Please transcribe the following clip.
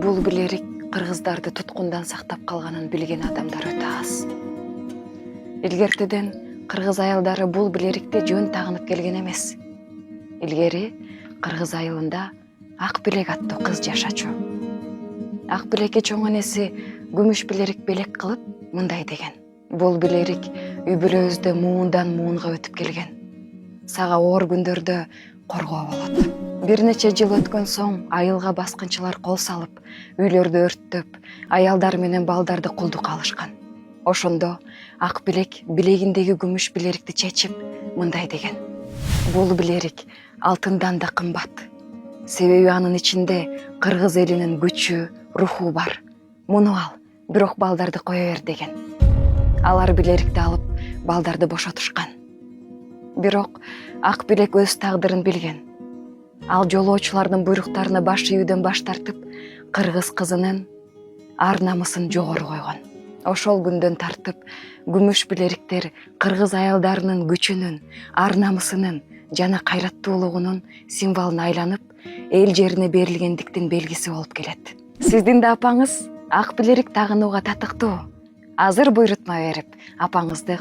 Бул билерик кыргыздарды туткундан сактап калганын билген адамдар өтө аз. Илгертеден кыргыз аялдары бул билерикти жөн тагынып келген эмес. Илгери кыргыз айылында ак билек аттуу кыз жашачу. Ак билекке чоң энеси күмүш билерик белек кылып мындай деген: бул билерик үй бүлөбүздө муундан муунга өтүп келген. Сага оор күндөрдө коргоо болот. Бир нече жыл өткөн соң айылга баскынчылар кол салып, үйлөрдү өрттөп, аялдар менен балдарды кулдук алышкан. Ошондо ак билек билегиндеги күмүш билерикти чечип мындай деген: бул билерик алтындан да кымбат. Себеби анын ичинде кыргыз элинин күчү, руху бар. Муну ал, бирок балдарды кое бер деген. Алар билерикти алып, балдарды бошотушкан. Бирок ак билек өз тагдырын билген. Ал жолоочулардын буйруктарына баш ийүүдөн баш тартып, кыргыз кызынын ар намысын жогору койгон. Ошол күндөн тартып күмүш билериктер кыргыз аялдарынын күчүнүн, ар намысынын жана кайраттуулугунун символуна айланып, эл жерине берилгендиктин белгиси болуп келет. Сиздин да апаңыз ак билерик тагынууга татыктуу. Азыр буйрутма берип, апаңызды